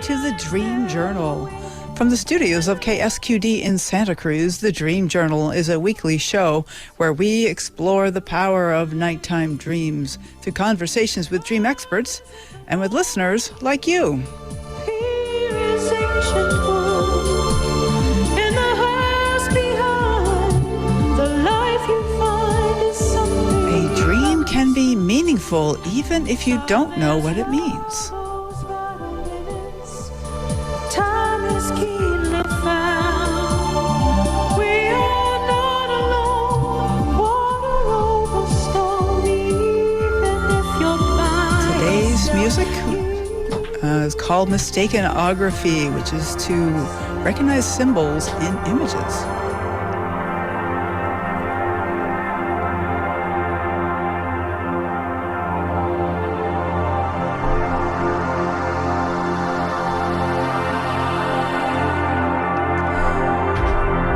to the Dream Journal. From the studios of KSQD in Santa Cruz, the Dream Journal is a weekly show where we explore the power of nighttime dreams through conversations with dream experts and with listeners like you. A dream can be meaningful even if you don't know what it means. Today's music is called mistakenography, which is to recognize symbols in images.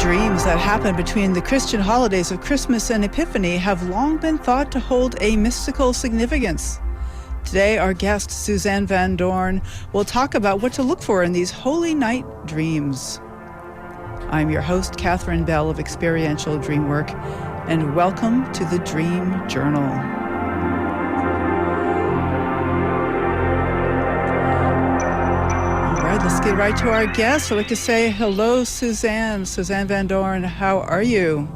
Dreams that happen between the Christian holidays of Christmas and Epiphany have long been thought to hold a mystical significance. Today, our guest, Susanne van Doorn, will talk about what to look for in these holy night dreams. I'm your host, Catherine Bell of Experiential Dreamwork, and welcome to the Dream Journal. All right, let's get right to our guest. I'd like to say hello, Susanne van Doorn. How are you?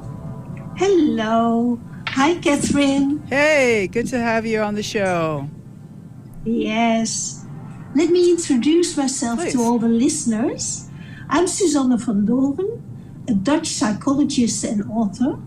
Hello. Hi, Catherine. Hey, good to have you on the show. Yes. Let me introduce myself Please. to all the listeners. I'm Susanne van Doorn, a Dutch psychologist and author.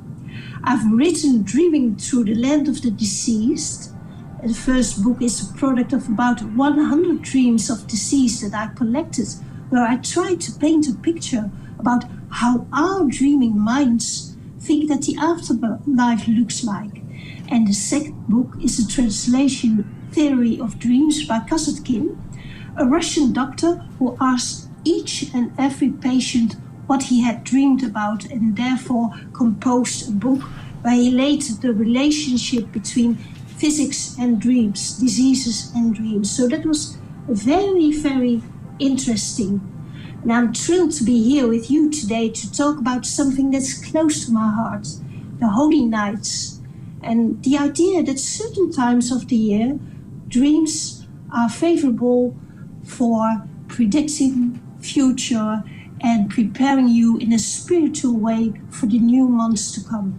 I've written Dreaming Through the Land of the Deceased. The first book is a product of about 100 dreams of deceased that I collected, where I tried to paint a picture about how our dreaming minds think that the afterlife looks like. And the second book is a translation Theory of Dreams by Kazatkin, a Russian doctor who asked each and every patient what he had dreamed about and therefore composed a book where he laid the relationship between physics and dreams, diseases and dreams. So that was very, very interesting. And I'm thrilled to be here with you today to talk about something that's close to my heart, the Holy Nights, and the idea that certain times of the year dreams are favorable for predicting future and preparing you in a spiritual way for the new months to come.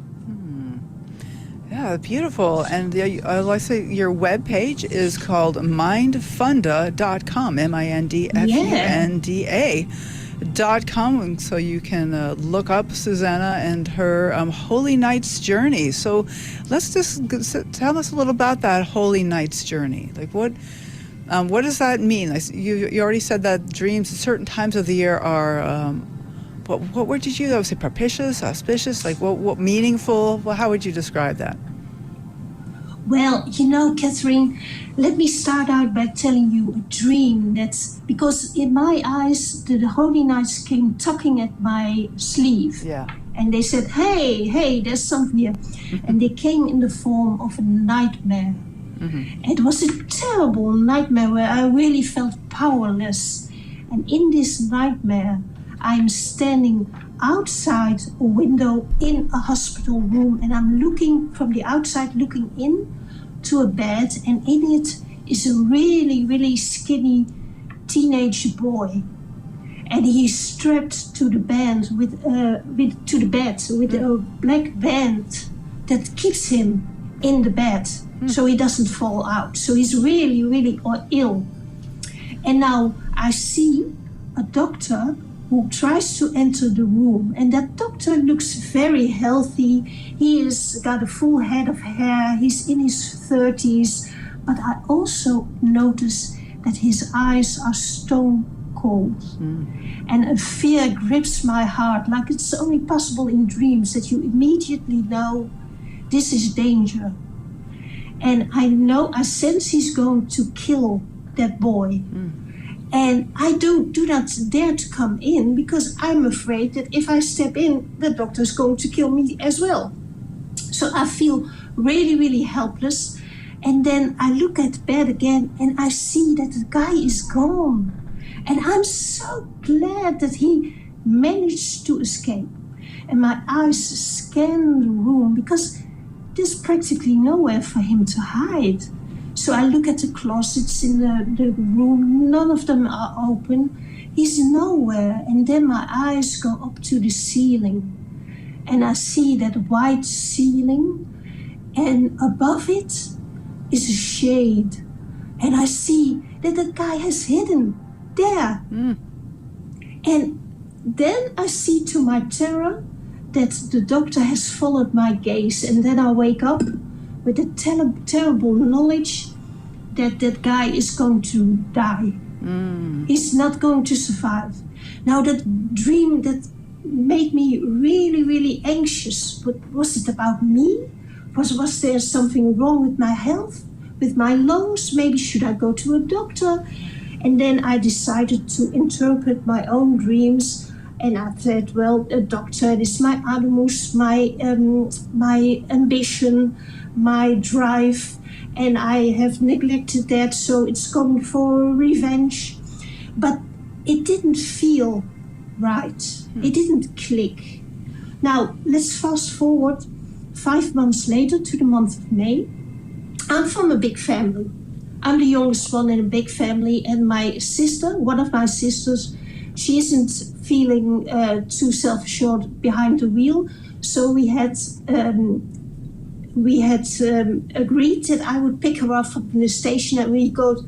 Yeah, beautiful. And I say your webpage is called mindfunda.com, mindfunda.com. So you can look up Susanna and her Holy Nights journey. So let's just tell us a little about that Holy Nights journey. Like what does that mean? You already said that dreams at certain times of the year are, what word did you use? I would say propitious, auspicious, like what meaningful? Well, how would you describe that? Well, Catherine, let me start out by telling you a dream that's, because in my eyes, the Holy Nights came tugging at my sleeve. Yeah. And they said, hey, there's something here. And they came in the form of a nightmare. Mm-hmm. It was a terrible nightmare where I really felt powerless. And in this nightmare, I'm standing outside a window in a hospital room, and I'm looking from the outside, looking in to a bed, and in it is a really, really skinny teenage boy. And he's strapped to the bed with a black band that keeps him in the bed so he doesn't fall out. So he's really, really ill. And now I see a doctor who tries to enter the room, and that doctor looks very healthy. He has got a full head of hair, he's in his 30s, but I also notice that his eyes are stone cold. And a fear grips my heart, like it's only possible in dreams, that you immediately know this is danger. And I sense he's going to kill that boy. And I do not dare to come in because I'm afraid that if I step in, the doctor's going to kill me as well. So I feel really, really helpless. And then I look at bed again and I see that the guy is gone. And I'm so glad that he managed to escape. And my eyes scanned the room because there's practically nowhere for him to hide. So I look at the closets in the room, none of them are open. He's nowhere. And then my eyes go up to the ceiling. And I see that white ceiling, and above it is a shade. And I see that the guy has hidden there. And then I see, to my terror, that the doctor has followed my gaze. And then I wake up with the terrible knowledge that that guy is going to die. He's not going to survive. Now, that dream that made me really, really anxious. But was it about me? Was there something wrong with my health, with my lungs? Maybe should I go to a doctor? And then I decided to interpret my own dreams. And I said, well, a doctor is my animus, my ambition, my drive. And I have neglected that, so it's going for revenge. But it didn't feel right. It didn't click. Now, let's fast forward 5 months later to the month of May. I'm from a big family. I'm the youngest one in a big family, and my sister, one of my sisters, she isn't feeling too self-assured behind the wheel. So we had agreed that I would pick her up from the station and we go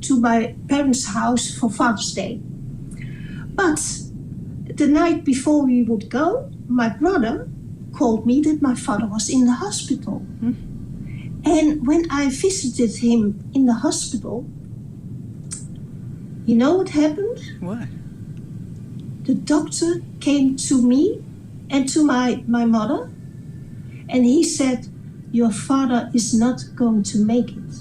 to my parents' house for Father's Day. But the night before we would go, my brother called me that my father was in the hospital. And when I visited him in the hospital, you know what happened? What? The doctor came to me and to my mother, and he said, your father is not going to make it.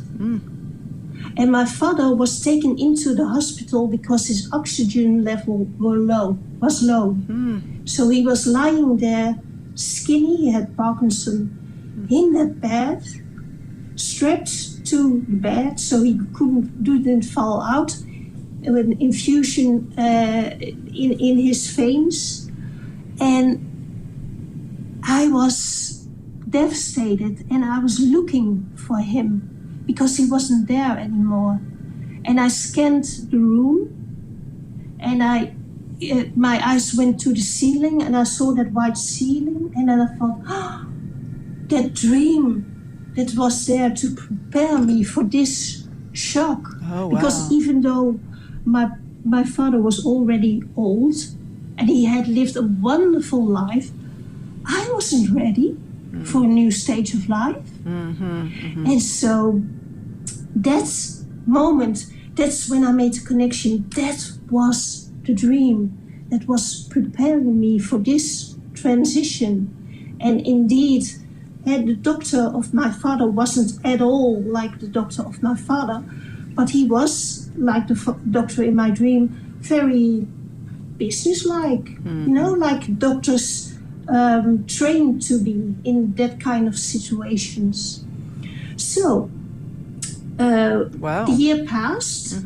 And my father was taken into the hospital because his oxygen level was low. So he was lying there, skinny, he had Parkinson, in that bed, strapped to the bed so he didn't fall out, with an infusion in his veins. And I was devastated, and I was looking for him because he wasn't there anymore. And I scanned the room, and my eyes went to the ceiling, and I saw that white ceiling, and then I thought, that dream that was there to prepare me for this shock. Oh, wow. Because even though my father was already old and he had lived a wonderful life, I wasn't ready for a new stage of life. And so that moment, that's when I made the connection. That was the dream that was preparing me for this transition. And indeed, the doctor of my father wasn't at all like the doctor of my father, but he was, like the doctor in my dream, very businesslike, you know, like doctors trained to be in that kind of situations. So the year passed,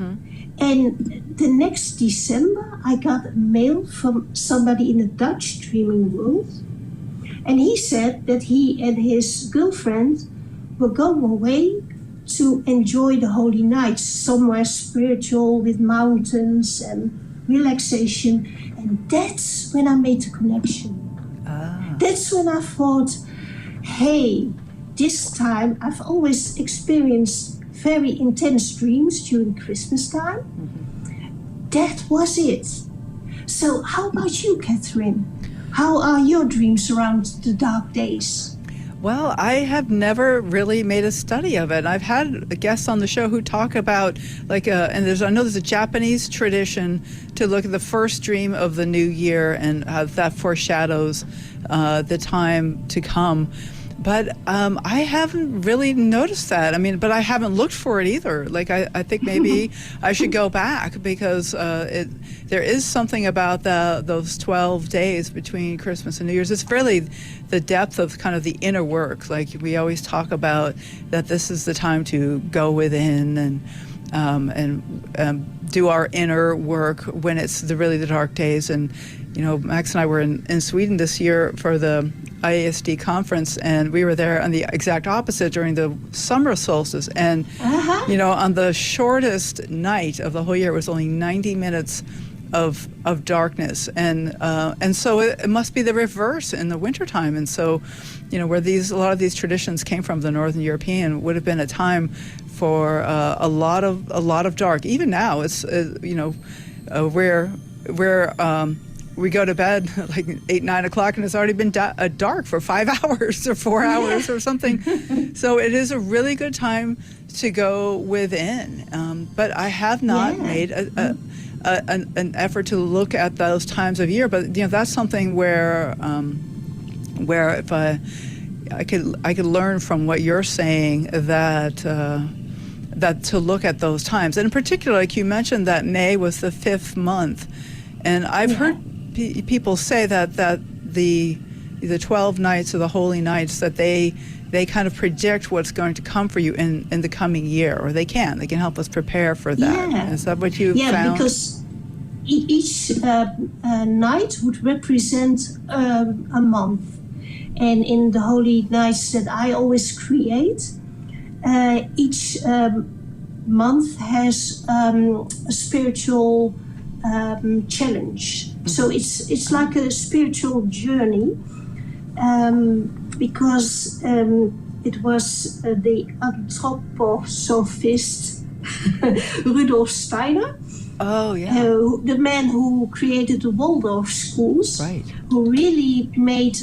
and the next December I got a mail from somebody in the Dutch dreaming world, and he said that he and his girlfriend were going away to enjoy the holy nights somewhere spiritual with mountains and relaxation. And that's when I made the connection. That's when I thought, hey, this time I've always experienced very intense dreams during Christmas time. That was it. So how about you, Catherine? How are your dreams around the dark days? Well, I have never really made a study of it. I've had guests on the show who talk about, like, and I know there's a Japanese tradition to look at the first dream of the new year and how that foreshadows the time to come. But I haven't really noticed that. I mean, but I haven't looked for it either. Like, I think maybe I should go back because there is something about those 12 days between Christmas and New Year's. It's really the depth of kind of the inner work. Like, we always talk about that this is the time to go within and do our inner work when it's really the dark days. And Max and I were in Sweden this year for the IASD conference, and we were there on the exact opposite during the summer solstice. And on the shortest night of the whole year, it was only 90 minutes of darkness, and so it must be the reverse in the wintertime. And so, where a lot of these traditions came from, the Northern European, would have been a time for a lot of dark. Even now, it's where we go to bed like 8-9 o'clock, and it's already been dark for 5 hours or 4 hours or something. So it is a really good time to go within. But I have not made an effort to look at those times of year. But that's something where if I could learn from what you're saying, that to look at those times. And in particular, like you mentioned, that May was the 5th month, and I've heard people say that the 12 nights or the holy nights, that they kind of predict what's going to come for you in the coming year, or they can help us prepare for that. Yeah. Is that what you found? Yeah, because each night would represent a month. And in the holy nights that I always create, each month has a spiritual challenge. So it's like a spiritual journey, because it was the anthroposophist Rudolf Steiner, the man who created the Waldorf schools, who really made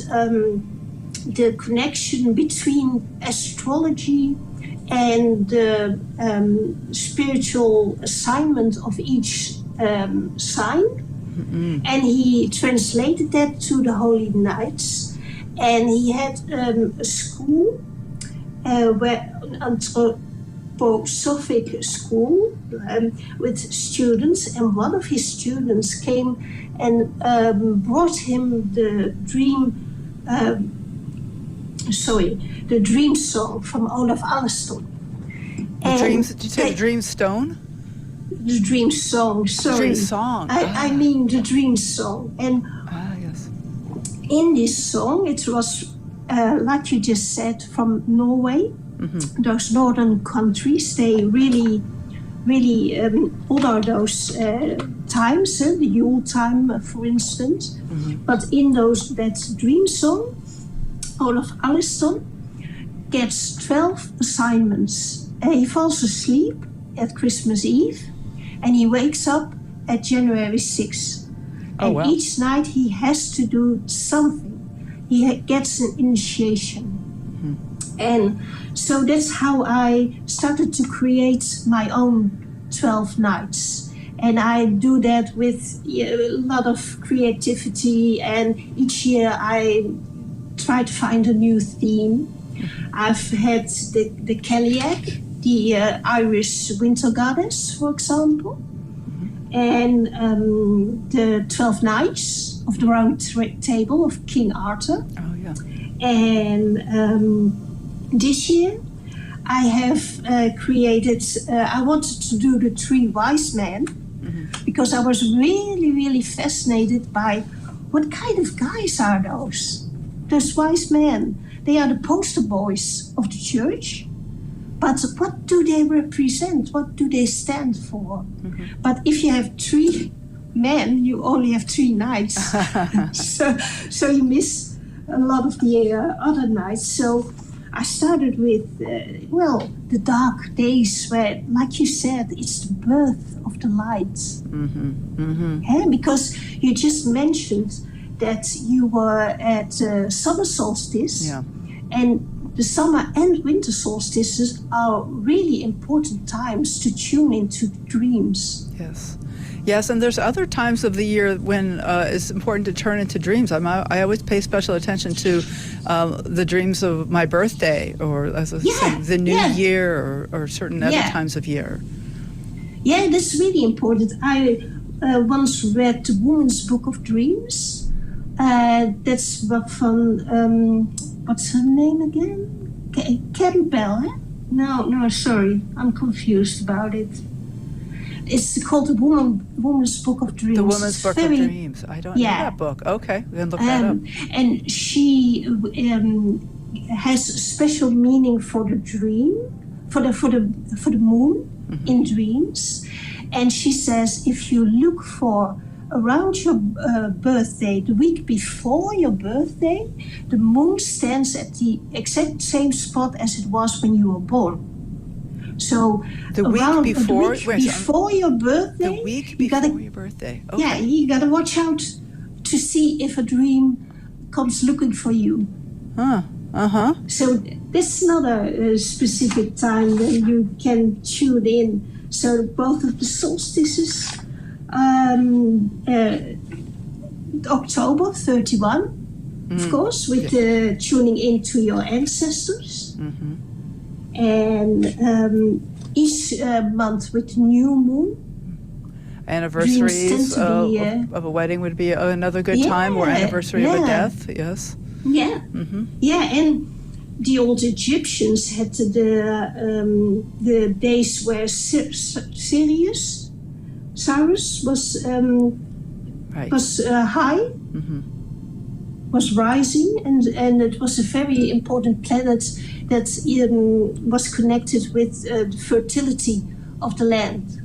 the connection between astrology and the spiritual assignment of each sign. Mm-hmm. And he translated that to the Holy Nights, and he had a school where an anthroposophic school with students, and one of his students came and brought him the dream song from Olaf Alston. Did you say the Dream Stone? The Dream Song, sorry. Dream Song. I mean the Dream Song. And yes. In this song, it was, like you just said, from Norway. Mm-hmm. Those northern countries, they really honor those times, the Yule time, for instance. Mm-hmm. But in that Dream Song, Olaf Alston gets 12 assignments. He falls asleep at Christmas Eve, and he wakes up at January 6th. And each night he has to do something. He gets an initiation. Mm-hmm. And so that's how I started to create my own 12 nights. And I do that with a lot of creativity, and each year I try to find a new theme. I've had the Kellyak, the Irish winter goddess, for example, and the 12 Knights of the Round Table of King Arthur. Oh, yeah. And this year I have created, I wanted to do the 3 wise men, because I was really, really fascinated by what kind of guys are those wise men. They are the poster boys of the church. But what do they represent? What do they stand for? Mm-hmm. But if you have 3 men, you only have 3 nights. so you miss a lot of the other nights. So I started with, the dark days where, like you said, it's the birth of the light. Mm-hmm. Mm-hmm. Yeah, because you just mentioned that you were at summer solstice. Yeah. And the summer and winter solstices are really important times to tune into dreams. Yes, and there's other times of the year when it's important to turn into dreams. I always pay special attention to the dreams of my birthday, or as I say, the new year, or certain other times of year. Yeah, that's really important. I once read the Woman's Book of Dreams. That's from... what's her name again? Campbell, eh? No, sorry, I'm confused about it. It's called the Woman's Book of Dreams. The Woman's Book of Dreams. I don't know that book. Okay, then look that up. And she has a special meaning for the dream, for the moon in dreams. And she says, if you look for around your birthday, the week before your birthday, the moon stands at the exact same spot as it was when you were born. So the week before your birthday, the week before your birthday. Okay. Yeah, you gotta watch out to see if a dream comes looking for you. So this is not a specific time when you can tune in. So both of the solstices, October 31, of course, with tuning into your ancestors. And each month with new moon. Anniversaries of a wedding would be another good time, or anniversary of a death, yes. Yeah, and the old Egyptians had the days where Cyrus was high, was rising, and it was a very important planet that was connected with the fertility of the land.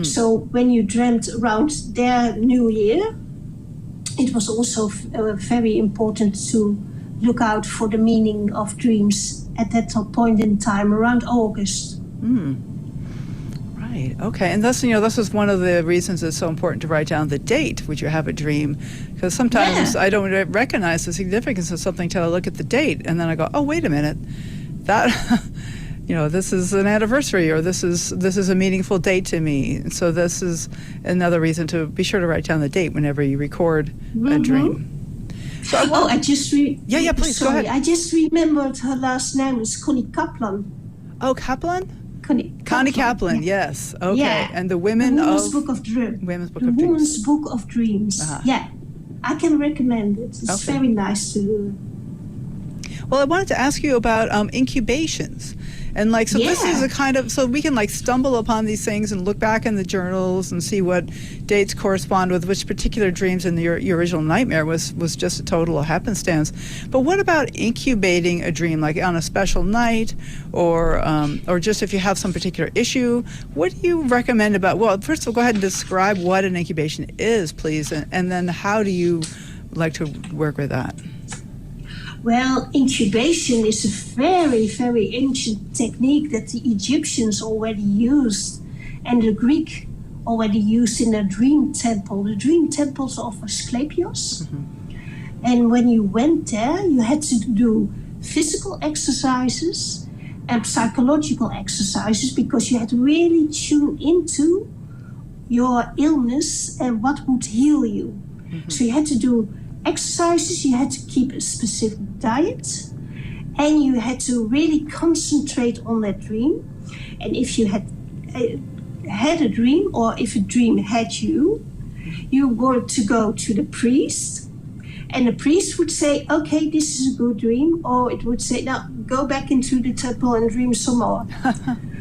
So when you dreamt around their new year, it was also very important to look out for the meaning of dreams at that point in time, around August. Right. Okay. And this is one of the reasons it's so important to write down the date which you have a dream, because sometimes I don't recognize the significance of something till I look at the date, and then I go, oh, wait a minute, that this is an anniversary, or this is a meaningful date to me. So this is another reason to be sure to write down the date whenever you record a dream. So please go ahead. I just remembered her last name is Connie Kaplan. Oh, Kaplan? Connie Kaplan, yes. Okay. Yeah. And the Women's Book of Dreams. Women's Book of Dreams. Yeah. I can recommend it. It's very nice to do. Well, I wanted to ask you about incubations. And this is a kind of, so we can stumble upon these things and look back in the journals and see what dates correspond with which particular dreams in your original nightmare was just a total happenstance. But what about incubating a dream, like on a special night, or just if you have some particular issue? What do you recommend about, well, first of all, go ahead and describe what an incubation is, please, and then how do you like to work with that? Well, incubation is a very, very ancient technique that the Egyptians already used, and the Greek already used in their dream temple, the dream temples of Asclepios. And when you went there, you had to do physical exercises and psychological exercises, because you had to really tune into your illness and what would heal you. So you had to do exercises, you had to keep a specific diet, and you had to really concentrate on that dream. And if you had a dream, or if a dream had you were to go to the priest, and the priest would say, okay, this is a good dream, or it would say, now go back into the temple and dream some more.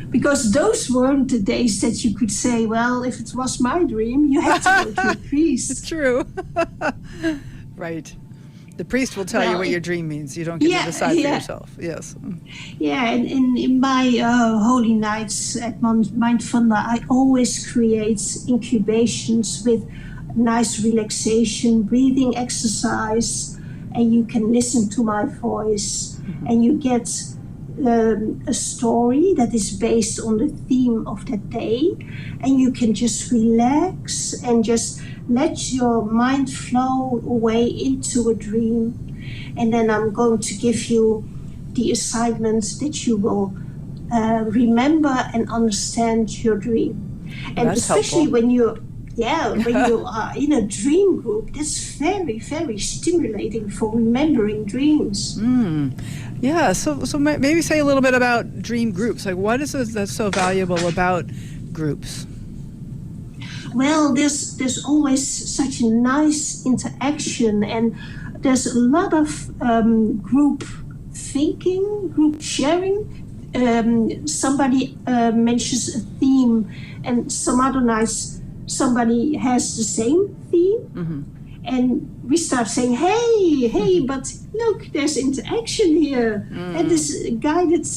Because those weren't the days that you could say, well, if it was my dream, you had to go to a priest. It's true. Right. The priest will tell you what your dream means. You don't get to decide for yourself. Yes. Yeah, and in my holy nights at Mindfunder, I always create incubations with nice relaxation, breathing exercise, and you can listen to my voice, and you get a story that is based on the theme of that day, and you can just relax and just let your mind flow away into a dream. And then I'm going to give you the assignments that you will remember and understand your dream. And that's especially helpful. when you are in a dream group, that's very, very stimulating for remembering dreams. Yeah, so maybe say a little bit about dream groups. Like, what is it that's so valuable about groups? Well, there's always such a nice interaction, and there's a lot of group thinking, group sharing, somebody mentions a theme, and some other nights somebody has the same theme. Mm-hmm. And we start saying, hey, but look, there's interaction here. And this guided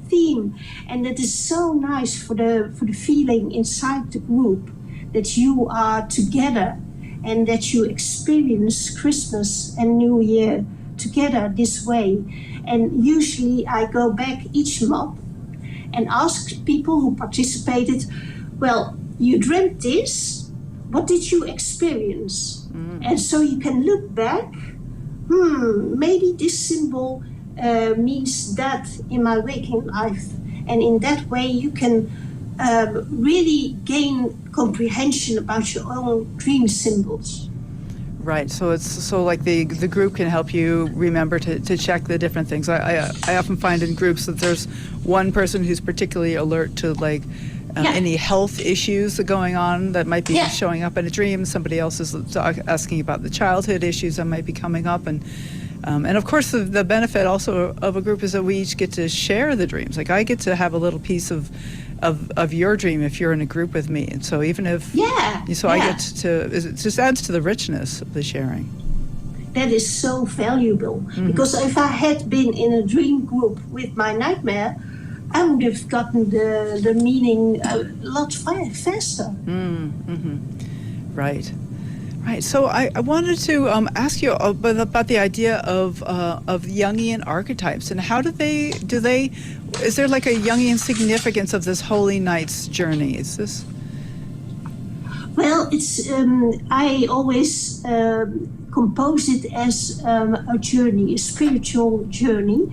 theme. And that is so nice for the feeling inside the group that you are together and that you experience Christmas and New Year together this way. And usually I go back each month and ask people who participated, well, you dreamt this, what did you experience? And so you can look back, maybe this symbol means that in my waking life. And in that way you can really gain comprehension about your own dream symbols. Right. So it's like the group can help you remember to check the different things. I often find in groups that there's one person who's particularly alert to like any health issues going on that might be showing up in a dream. Somebody else is asking about the childhood issues that might be coming up, and of course the benefit also of a group is that we each get to share the dreams. Like I get to have a little piece of your dream if you're in a group with me, and so even if I get to, it just adds to the richness of the sharing. That is so valuable, because if I had been in a dream group with my nightmare, I would have gotten the meaning a lot faster. Right. So I wanted to ask you about the idea of Jungian archetypes, and how is there like a Jungian significance of this Holy Night's journey? Is this? Well, it's I always compose it as a journey, a spiritual journey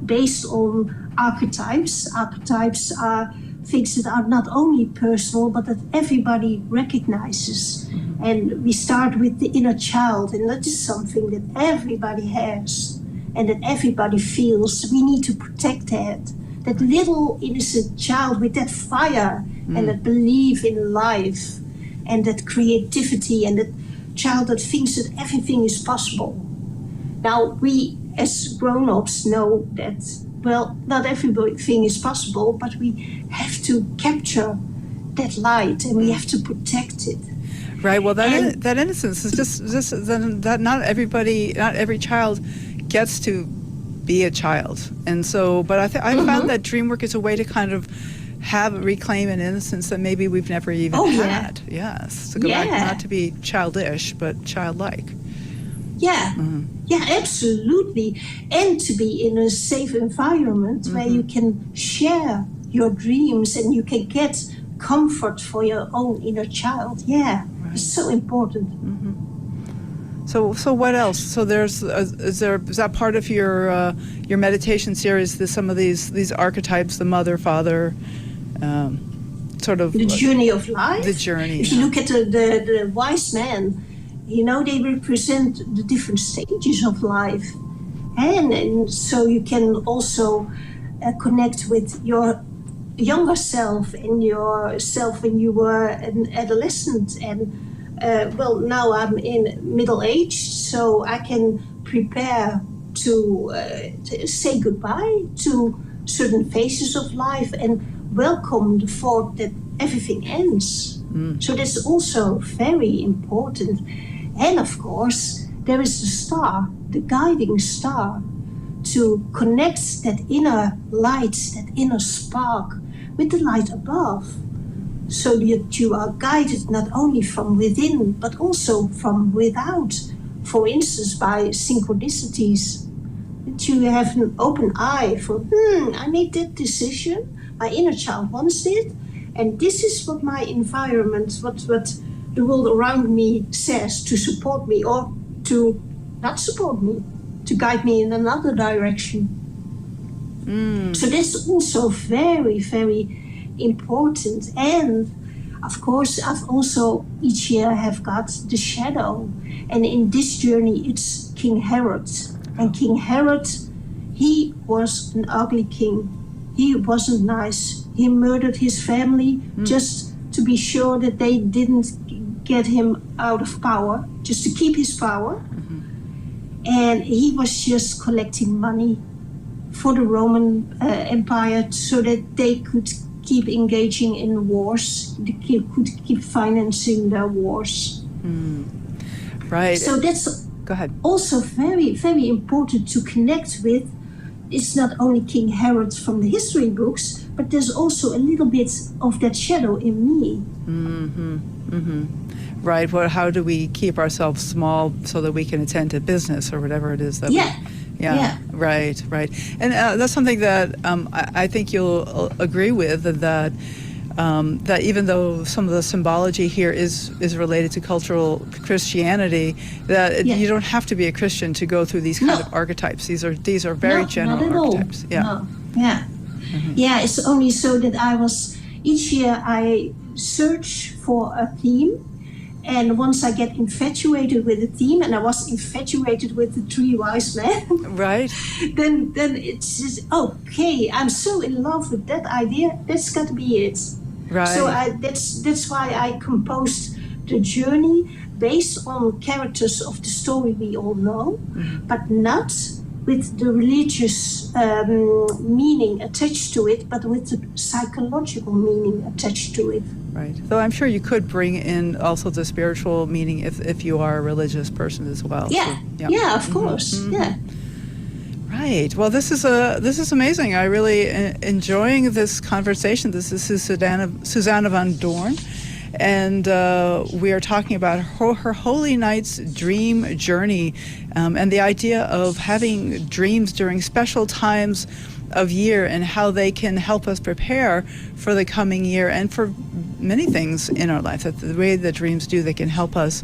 based on archetypes. Archetypes are things that are not only personal, but that everybody recognizes. And we start with the inner child, and that is something that everybody has and that everybody feels. We need to protect that little innocent child with that fire and that belief in life and that creativity, and that child that thinks that everything is possible. Now, we as grown-ups know that, well, not everything is possible, but we have to capture that light and we have to protect it. Right. Well, that innocence is just that not every child gets to be a child, and so. But I found that dream work is a way to kind of reclaim an innocence that maybe we've never even had. Yes. To go back, not to be childish, but childlike. Yeah. Yeah, absolutely. And to be in a safe environment where you can share your dreams and you can get comfort for your own inner child. Yeah, right. It's so important. So what else? So is that part of your meditation series? Some of these archetypes, the mother, father, sort of the journey of life. The journey. If you look at the wise men, they represent the different stages of life, and so you can also connect with your younger self and yourself when you were an adolescent. And now I'm in middle age, so I can prepare to say goodbye to certain phases of life and welcome the thought that everything ends. So that's also very important. And of course, there is the star, the guiding star, to connect that inner light, that inner spark with the light above, so that you are guided not only from within, but also from without. For instance, by synchronicities, that you have an open eye for, I made that decision, my inner child wants it, and this is what my environment, what the world around me says to support me or to not support me, to guide me in another direction. So that's also very, very important. And of course, I've also each year have got the shadow. And in this journey, it's King Herod. And King Herod, he was an ugly king. He wasn't nice. He murdered his family just to be sure that they didn't get him out of power, just to keep his power. And he was just collecting money. for the Roman Empire, so that they could keep engaging in wars, they could keep financing their wars. Right. So that's Go ahead. also very, very important to connect with. It's not only King Herod from the history books, but there's also a little bit of that shadow in me. Right. Well, how do we keep ourselves small so that we can attend to business or whatever it is that Yeah. Right. And that's something that I think you'll agree with, that even though some of the symbology here is related to cultural Christianity, that you don't have to be a Christian to go through these kind of archetypes. These are very general not at archetypes. All. Yeah. No. Yeah. Yeah, it's only so that each year I search for a theme. And once I get infatuated with the theme, and I was infatuated with the 3 wise men, right? Then it's just, okay, I'm so in love with that idea. That's got to be it. Right. So that's why I composed the journey based on characters of the story we all know, but not with the religious meaning attached to it, but with the psychological meaning attached to it. Right. Though I'm sure you could bring in also the spiritual meaning if you are a religious person as well. Yeah. So, Yeah, of course. Yeah. Right. Well, this is amazing. I really enjoying this conversation. This is Susanne van Doorn, and we are talking about her Holy Night's dream journey, and the idea of having dreams during special times of year and how they can help us prepare for the coming year and for many things in our life. That the way that dreams do, they can help us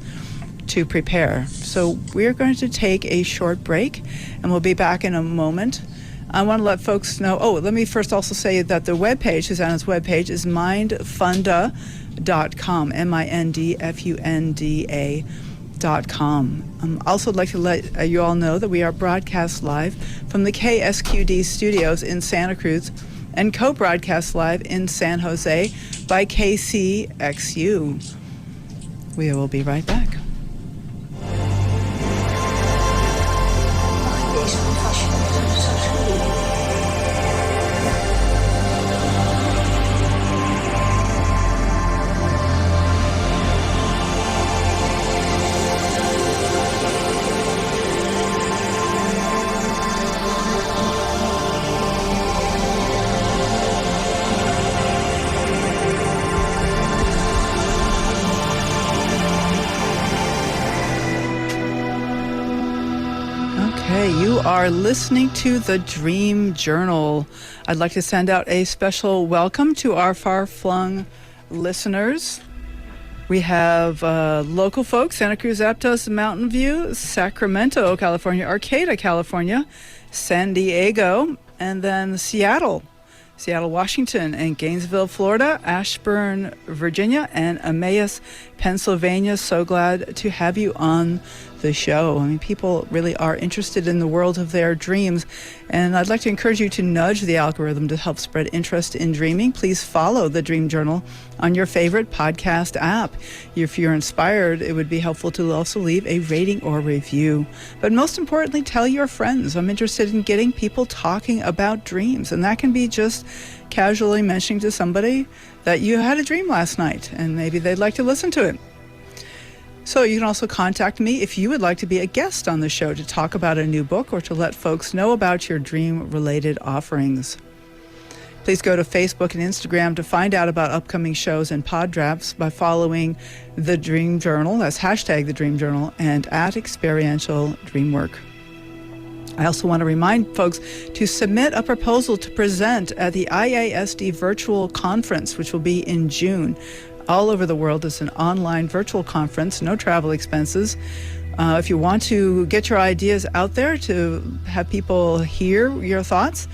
to prepare. So we're going to take a short break, and we'll be back in a moment. I want to let folks know, let me first also say that the webpage, Susanne's webpage, is mindfunda.com, mindfunda.com. Also like to let you all know that we are broadcast live from the KSQD studios in Santa Cruz and co-broadcast live in San Jose by KCXU. We will be right back. You are listening to The Dream Journal. I'd like to send out a special welcome to our far-flung listeners. We have local folks, Santa Cruz, Aptos, Mountain View, Sacramento, California, Arcata, California, San Diego, and then Seattle, Washington, and Gainesville, Florida, Ashburn, Virginia, and Emmaus, Pennsylvania. So glad to have you on the show. I mean, people really are interested in the world of their dreams, and I'd like to encourage you to nudge the algorithm to help spread interest in dreaming. Please follow The Dream Journal on your favorite podcast app. If you're inspired, it would be helpful to also leave a rating or review. But most importantly, tell your friends. I'm interested in getting people talking about dreams, and that can be just casually mentioning to somebody that you had a dream last night, and maybe they'd like to listen to it. So you can also contact me if you would like to be a guest on the show to talk about a new book or to let folks know about your dream-related offerings. Please go to Facebook and Instagram to find out about upcoming shows and pod drafts by following The Dream Journal, that's hashtag The Dream Journal, and at Experiential Dreamwork. I also want to remind folks to submit a proposal to present at the IASD Virtual Conference, which will be in June. All over the world. It's an online virtual conference, no travel expenses. If you want to get your ideas out there to have people hear your thoughts,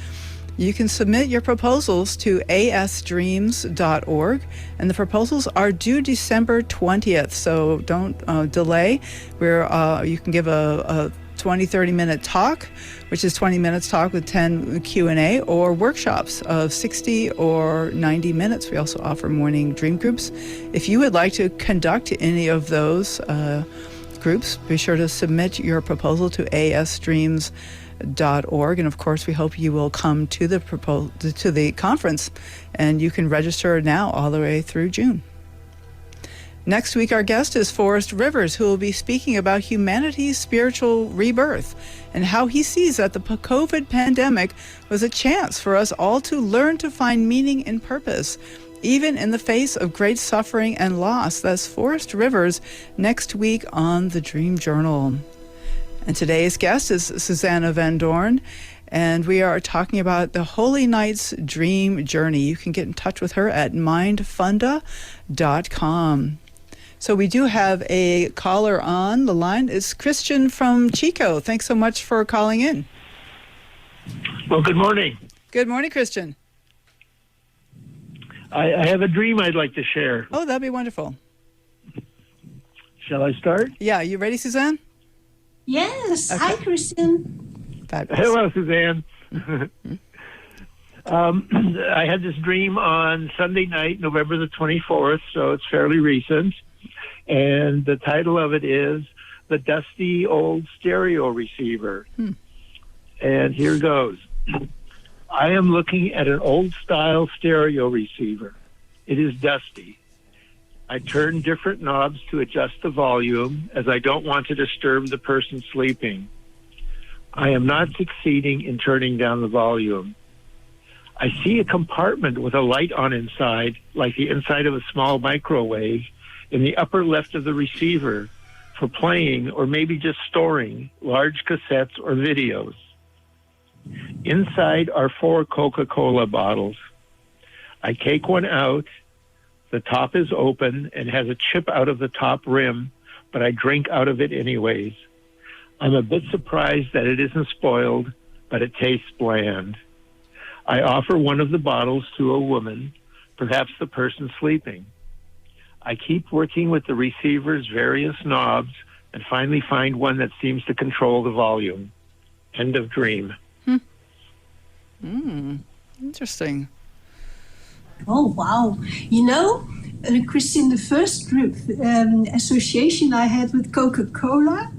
you can submit your proposals to asdreams.org, and the proposals are due December 20th, so don't delay. You can give a 20-30 minute talk, which is 20 minutes talk with 10 Q&A, or workshops of 60 or 90 minutes. We also offer morning dream groups. If you would like to conduct any of those groups, be sure to submit your proposal to asdreams.org. And of course, we hope you will come to the conference, and you can register now all the way through June. Next week, our guest is Forrest Rivers, who will be speaking about humanity's spiritual rebirth and how he sees that the COVID pandemic was a chance for us all to learn to find meaning and purpose, even in the face of great suffering and loss. That's Forrest Rivers next week on The Dream Journal. And today's guest is Susanne van Doorn, and we are talking about the Holy Nights Dream Journey. You can get in touch with her at mindfunda.com. So we do have a caller on the line. It's Christian from Chico. Thanks so much for calling in. Well, good morning. Good morning, Christian. I have a dream I'd like to share. Oh, that'd be wonderful. Shall I start? Yeah, you ready, Susanne? Yes. Okay. Hi, Christian. Fabulous. Hello, Suzanne. I had this dream on Sunday night, November the 24th, so it's fairly recent. And the title of it is The Dusty Old Stereo Receiver. And here goes. I am looking at an old-style stereo receiver. It is dusty. I turn different knobs to adjust the volume, as I don't want to disturb the person sleeping. I am not succeeding in turning down the volume. I see a compartment with a light on inside, like the inside of a small microwave, in the upper left of the receiver for playing or maybe just storing large cassettes or videos. Inside are 4 Coca-Cola bottles. I take one out. The top is open and has a chip out of the top rim, but I drink out of it anyways. I'm a bit surprised that it isn't spoiled, but it tastes bland. I offer one of the bottles to a woman, perhaps the person sleeping. I keep working with the receiver's various knobs and finally find one that seems to control the volume. End of dream. Interesting. Oh, wow. You know, Christian, the first group association I had with Coca-Cola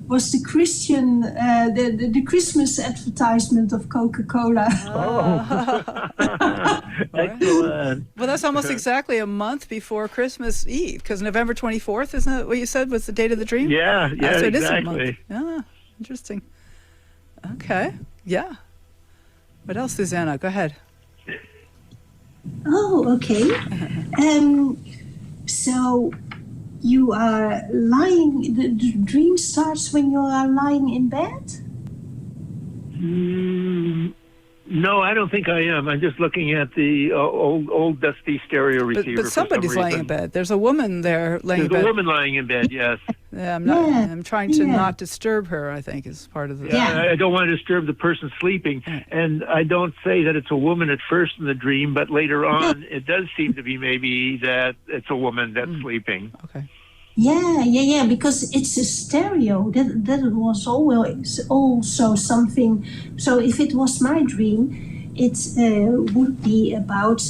was the Christian, the Christmas advertisement of Coca-Cola. Excellent. Well, that's almost exactly a month before Christmas Eve, because November 24th, isn't that what you said was the date of the dream? Yeah, So it is a exactly. month. Yeah, interesting. Okay, yeah. What else, Susanna? Go ahead. Oh, okay. So you are lying, the dream starts when you are lying in bed? No, I don't think I am. I'm just looking at the old dusty stereo receiver. But somebody's lying in bed. There's a woman there laying in bed. There's a woman lying in bed, yes. Yeah, I'm trying to not disturb her, I think, is part of the... Yeah. I don't want to disturb the person sleeping. And I don't say that it's a woman at first in the dream, but later on, it does seem to be maybe that it's a woman that's sleeping. Okay. Yeah, because it's a stereo. That was always also something. So if it was my dream, it would be about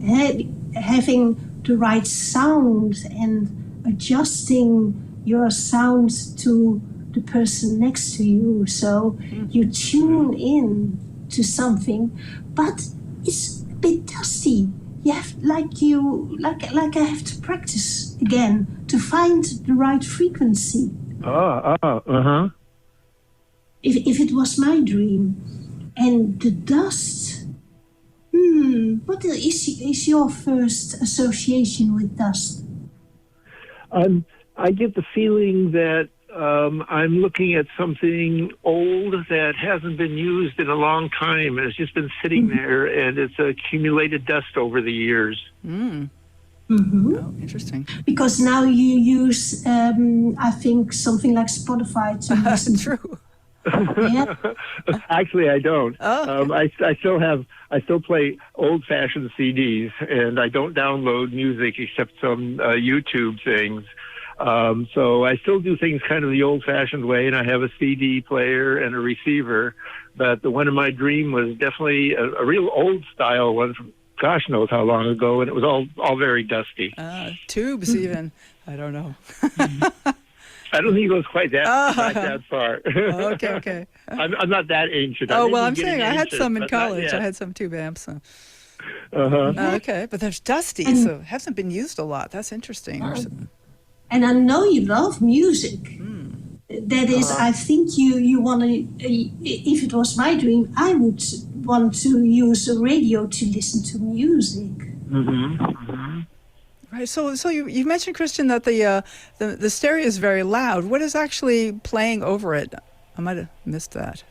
having the right sound and adjusting your sound to the person next to you. So you tune in to something, but it's a bit dusty. You have like I have to practice again to find the right frequency. If it was my dream, and the dust. What is your first association with dust? I get the feeling that I'm looking at something old that hasn't been used in a long time, and it's just been sitting there, and it's accumulated dust over the years. Oh, interesting. Because now you use, I think, something like Spotify to listen. True. Yeah. Actually, I don't. Oh, okay. I still play old-fashioned CDs, and I don't download music except some YouTube things. So I still do things kind of the old-fashioned way, and I have a CD player and a receiver. But the one in my dream was definitely a real old-style one from gosh knows how long ago, and it was all very dusty. Tubes even. I don't know. I don't think it goes quite Oh. not that far. Okay. I'm not that ancient. Oh, well, I'm I'm saying I had ancient, some in but not college. yet. I had some tube amps. So. Uh-huh. Okay, but there's dusty, And- so it hasn't been used a lot. That's interesting. And I know you love music. That is, I think you want to, if it was my dream, I would want to use a radio to listen to music. Right. So you mentioned, Christian, that the stereo is very loud. What is actually playing over it? I might have missed that.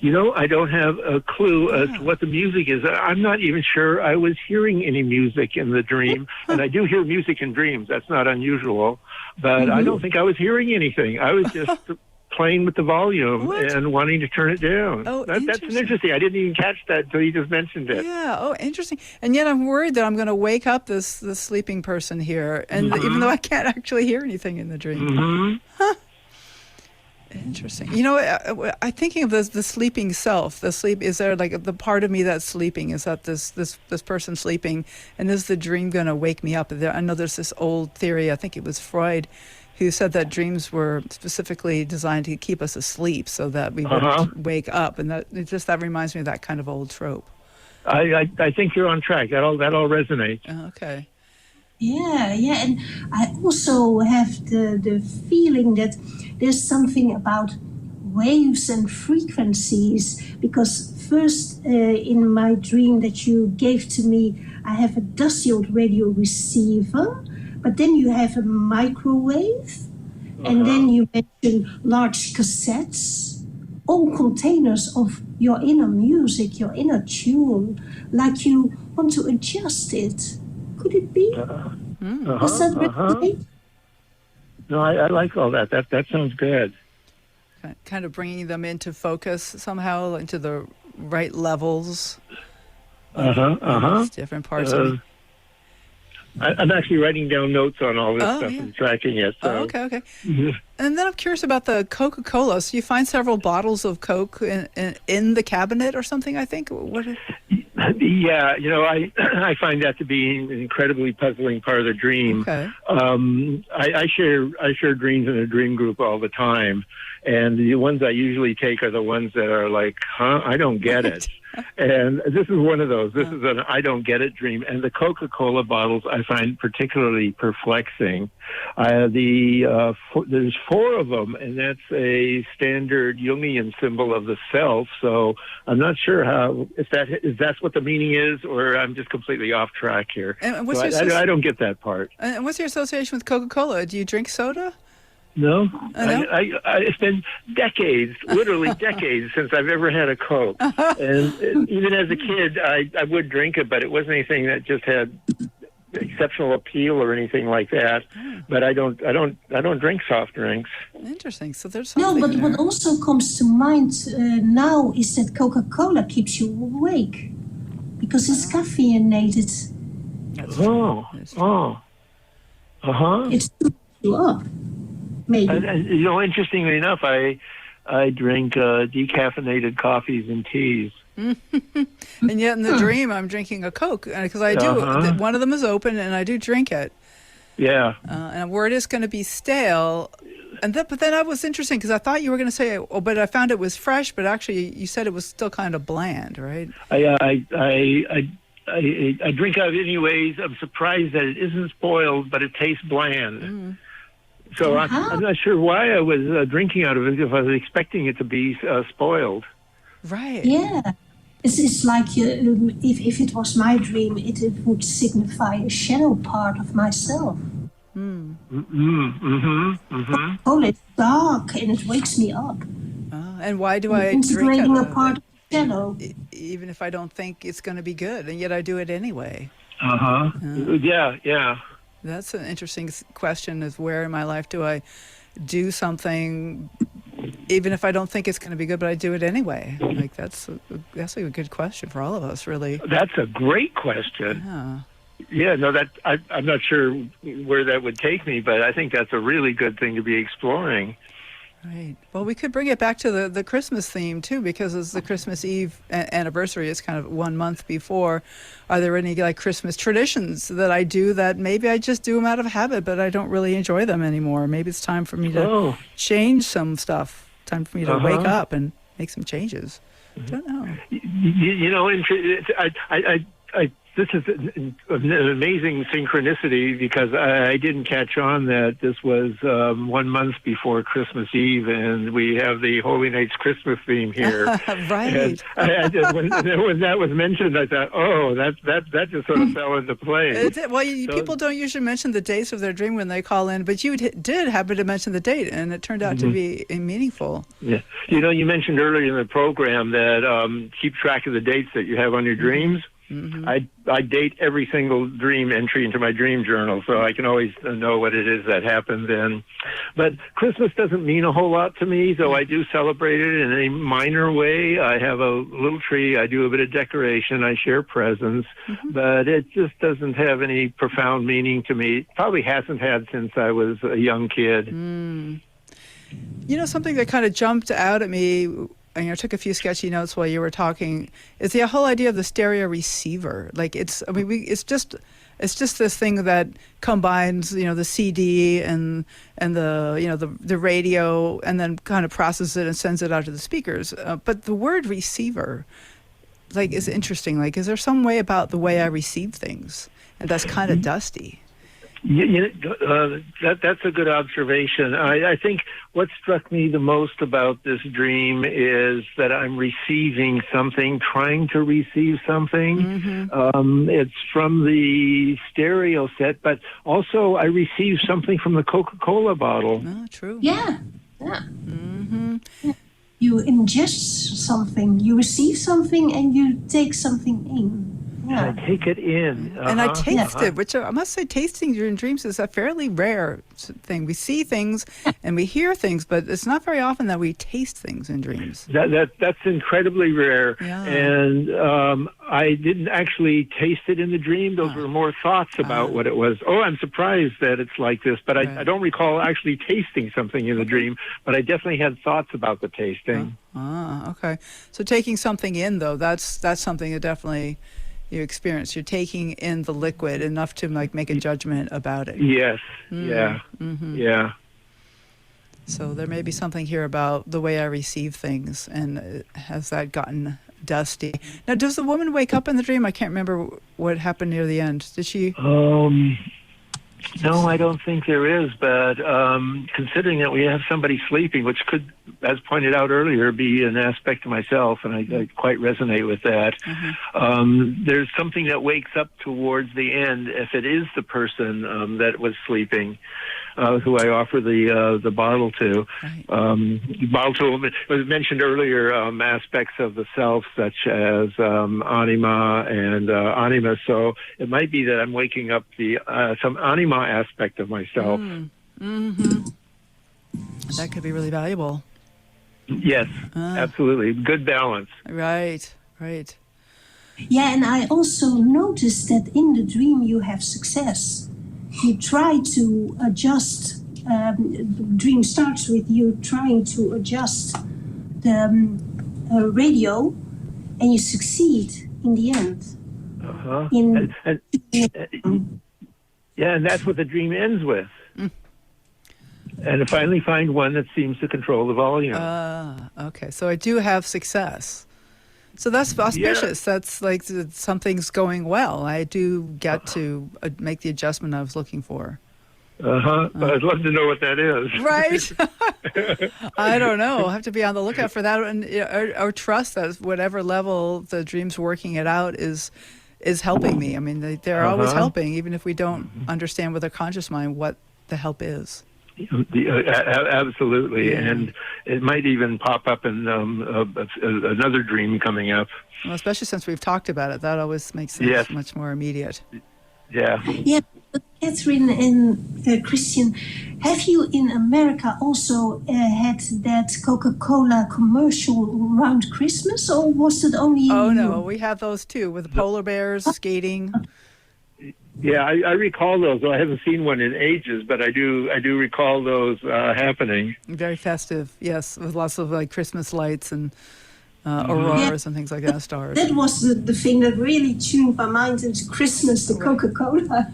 You know, I don't have a clue as to what the music is. I'm not even sure I was hearing any music in the dream. And I do hear music in dreams. That's not unusual. But I don't think I was hearing anything. I was just playing with the volume and wanting to turn it down. Oh, that's interesting. I didn't even catch that until you just mentioned it. Yeah. Oh, interesting. And yet I'm worried that I'm going to wake up this sleeping person here, and even though I can't actually hear anything in the dream. Huh. Interesting. You know, I'm thinking of the sleeping self. The sleep, is there like the part of me that's sleeping? Is that this person sleeping, and is the dream going to wake me up? I know there's this old theory. I think it was Freud, who said that dreams were specifically designed to keep us asleep so that we would wake up, and that reminds me of that kind of old trope. I think you're on track. That all resonates. Okay. Yeah, and I also have the feeling that there's something about waves and frequencies, because first in my dream that you gave to me, I have a dusty old radio receiver, but then you have a microwave, and then you mention large cassettes, all containers of your inner music, your inner tune, like you want to adjust it. Could it be? Does that resonate? No, I like all that. That sounds good. Kind of bringing them into focus somehow, into the right levels. Different parts of me. I'm actually writing down notes on all this stuff and tracking it. So. Okay. And then I'm curious about the Coca-Cola. So you find several bottles of Coke in the cabinet or something, I think? Yeah, you know, I find that to be an incredibly puzzling part of the dream. Okay. I share dreams in a dream group all the time, and the ones I usually take are the ones that are like, I don't get it. And this is one of those. This is an I don't get it dream. And the Coca-Cola bottles I find particularly perplexing. There's 4 of them, and that's a standard Jungian symbol of the self. So I'm not sure if that's what the meaning is, or I'm just completely off track here. And I don't get that part. And what's your association with Coca-Cola? Do you drink soda? No, no? It's been decades, literally decades, since I've ever had a Coke. And even as a kid, I would drink it, but it wasn't anything that just had exceptional appeal or anything like that. But I don't drink soft drinks. Interesting. So there's something. No, but there. what also comes to mind now is that Coca-Cola keeps you awake because it's caffeinated. It keeps you up. Maybe. You know, interestingly enough, I drink decaffeinated coffees and teas. And yet in the dream, I'm drinking a Coke because I do. One of them is open, and I do drink it. Yeah. And where it is going to be stale. But then I was interesting because I thought you were going to say, but I found it was fresh. But actually, you said it was still kind of bland, right? I drink out anyways. I'm surprised that it isn't spoiled, but it tastes bland. So I'm not sure why I was drinking out of it, if I was expecting it to be spoiled. Right. Yeah. It's like if it was my dream, it would signify a shadow part of myself. Oh, it's dark and it wakes me up. And why do I drink it? A part of the shadow. Even if I don't think it's going to be good, and yet I do it anyway. Yeah. That's an interesting question, is where in my life do I do something even if I don't think it's going to be good, but I do it anyway? Like that's a good question for all of us, really. That's a great question. Yeah, no, I'm not sure where that would take me, but I think that's a really good thing to be exploring. Right. Well, we could bring it back to the Christmas theme too, because it's the Christmas Eve anniversary. It's kind of 1 month before. Are there any like Christmas traditions that I do that maybe I just do them out of habit, but I don't really enjoy them anymore? Maybe it's time for me to change some stuff. Time for me to wake up and make some changes. Don't know. This is an amazing synchronicity because I didn't catch on that this was 1 month before Christmas Eve, and we have the Holy Night's Christmas theme here. Right. When that was mentioned, I thought, that just sort of fell into place. People don't usually mention the dates of their dream when they call in, but you did happen to mention the date, and it turned out to be meaningful. Yeah. You mentioned earlier in the program that keep track of the dates that you have on your dreams. I date every single dream entry into my dream journal, so I can always know what it is that happened then. But Christmas doesn't mean a whole lot to me, though I do celebrate it in a minor way. I have a little tree, I do a bit of decoration, I share presents, but it just doesn't have any profound meaning to me. It probably hasn't had since I was a young kid. Something that kind of jumped out at me, I took a few sketchy notes while you were talking, is the whole idea of the stereo receiver. Like it's just this thing that combines, the CD and the radio, and then kind of processes it and sends it out to the speakers. But the word receiver, is interesting. Is there some way about the way I receive things, and that's kind of dusty? That's a good observation. I think what struck me the most about this dream is that I'm receiving something, trying to receive something. It's from the stereo set, but also I received something from the Coca-Cola bottle. Oh, true. Yeah. You ingest something, you receive something, and you take something in. I take it in. And I taste it, which I must say, tasting during dreams is a fairly rare thing. We see things and we hear things, but it's not very often that we taste things in dreams. That's incredibly rare. Yeah. And I didn't actually taste it in the dream. Those were more thoughts about what it was. Oh, I'm surprised that it's like this, but I don't recall actually tasting something in the dream, but I definitely had thoughts about the tasting. Okay. So taking something in, though, that's something that definitely you experience. You're taking in the liquid enough to make a judgment about it. Yes. Yeah. Yeah. So there may be something here about the way I receive things, and has that gotten dusty? Now, does the woman wake up in the dream? I can't remember what happened near the end. Did she? No, I don't think there is, but considering that we have somebody sleeping, which could, as pointed out earlier, be an aspect of myself, and I quite resonate with that. There's something that wakes up towards the end, if it is the person that was sleeping, who I offer the bottle to. Right. Bottle to, it was mentioned earlier, aspects of the self, such as anima and anima. So it might be that I'm waking up some anima aspect of myself. That could be really valuable. Yes, absolutely. Good balance. Right. Yeah, and I also noticed that in the dream you have success. You try to adjust, the dream starts with you trying to adjust the radio, and you succeed in the end. And that's what the dream ends with. And I finally find one that seems to control the volume. Okay. So I do have success. So that's auspicious. Yeah. That's like something's going well. I do get to make the adjustment I was looking for. But I'd love to know what that is. Right. I don't know. I'll have to be on the lookout for that, and or trust that whatever level the dream's working it out is helping me. I mean, they're always helping, even if we don't understand with our conscious mind what the help is. Absolutely, and it might even pop up in another dream coming up. Well, especially since we've talked about it, that always makes things much more immediate. Yeah. Yeah, but Catherine and Christian, have you in America also had that Coca-Cola commercial around Christmas, or was it only in Europe? No, we have those too, with polar bears skating. Yeah, I recall those. Though I haven't seen one in ages, but I do recall those happening. Very festive, yes, with lots of like Christmas lights and Mm-hmm. auroras and things like that, stars. That was the thing that really tuned my mind into Christmas, the Coca-Cola.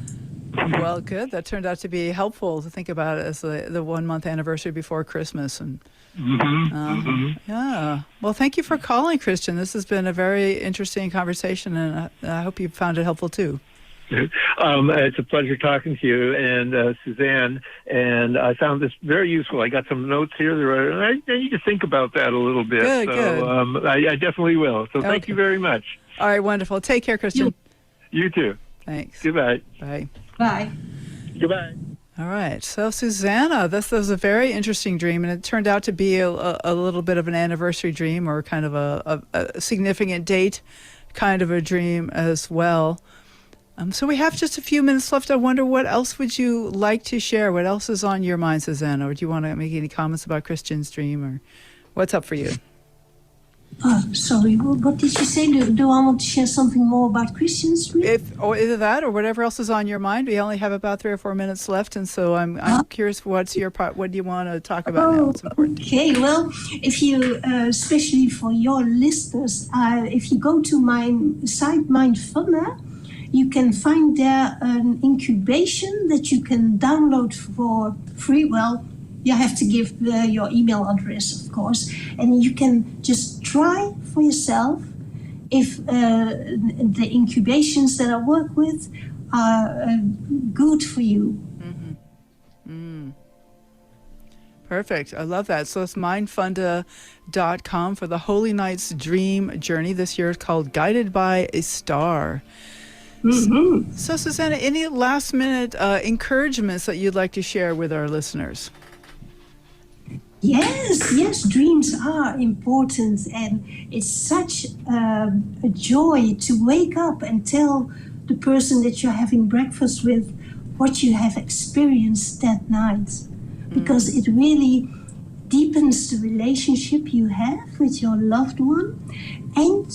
Well, good. That turned out to be helpful to think about it as the 1 month anniversary before Christmas. And yeah. Well, thank you for calling, Christian. This has been a very interesting conversation, and I hope you found it helpful too. It's a pleasure talking to you and Suzanne, and I found this very useful. I got some notes here, and I need to think about that a little bit. Good. I definitely will. So thank you very much. All right, wonderful. Take care, Christian. You too. Thanks. Goodbye. Bye. Bye. Goodbye. All right. So, Susanna, this was a very interesting dream, and it turned out to be a little bit of an anniversary dream, or kind of a significant date kind of a dream as well. So we have just a few minutes left. I wonder, what else would you like to share? What else is on your mind, Susanna? Or do you want to make any comments about Christian's dream, or what's up for you? Sorry, what did you say? Do I want to share something more about Christian's dream? Or either that or whatever else is on your mind. We only have about 3 or 4 minutes left, and so I'm curious, what's your part? What do you want to talk about now? What's important? Okay, well, if you, especially for your listeners, if you go to my site, Mindfunder, you can find there an incubation that you can download for free. Well, you have to give your email address, of course, and you can just try for yourself if the incubations that I work with are good for you. Perfect. I love that. So it's mindfunda.com for the Holy Night's Dream Journey. This year is called Guided by a Star. So, Susanna, any last-minute encouragements that you'd like to share with our listeners? Yes, dreams are important, and it's such a joy to wake up and tell the person that you're having breakfast with what you have experienced that night, because it really deepens the relationship you have with your loved one, and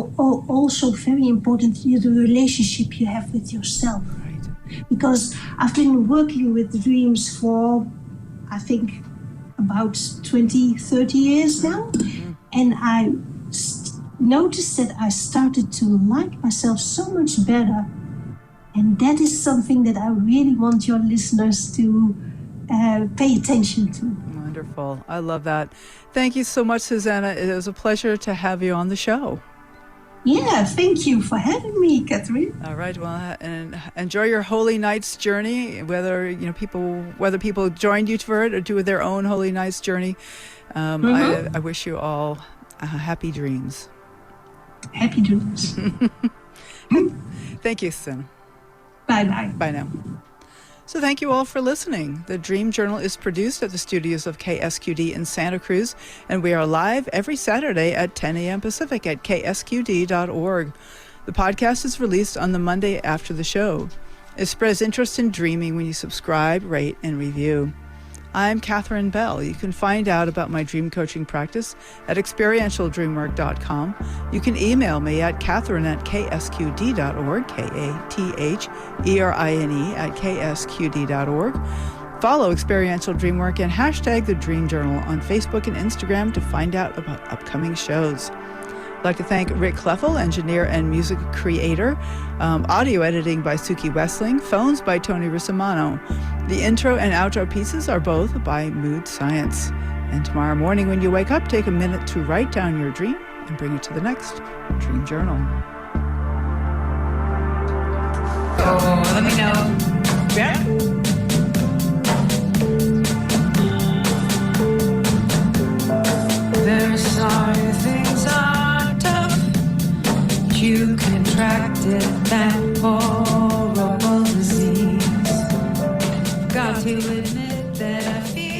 also very important, the relationship you have with yourself. Right. Because I've been working with dreams for, I think, about 20, 30 years now. And I noticed that I started to like myself so much better. And that is something that I really want your listeners to pay attention to. Wonderful. I love that. Thank you so much, Susanna. It was a pleasure to have you on the show. Yeah, thank you for having me, Catherine. All right, well, and enjoy your Holy Night's journey. Whether people joined you for it or do their own Holy Night's journey, I wish you all happy dreams. Happy dreams. Thank you, Susanna. Bye-bye. Bye now. So thank you all for listening. The Dream Journal is produced at the studios of KSQD in Santa Cruz, and we are live every Saturday at 10 a.m. Pacific at ksqd.org. The podcast is released on the Monday after the show. It spreads interest in dreaming when you subscribe, rate, and review. I'm Catherine Bell. You can find out about my dream coaching practice at experientialdreamwork.com. You can email me at catherine@ksqd.org, KATHERINE@ksqd.org. Follow Experiential Dreamwork and hashtag The Dream Journal on Facebook and Instagram to find out about upcoming shows. I'd like to thank Rick Kleffel, engineer and music creator. Audio editing by Suki Wessling. Phones by Tony Rissimano. The intro and outro pieces are both by Mood Science. And tomorrow morning when you wake up, take a minute to write down your dream and bring it to the next Dream Journal. Oh, let me know. Yeah. There's sorry things are tough. You contracted that horrible disease. Got to admit that I feel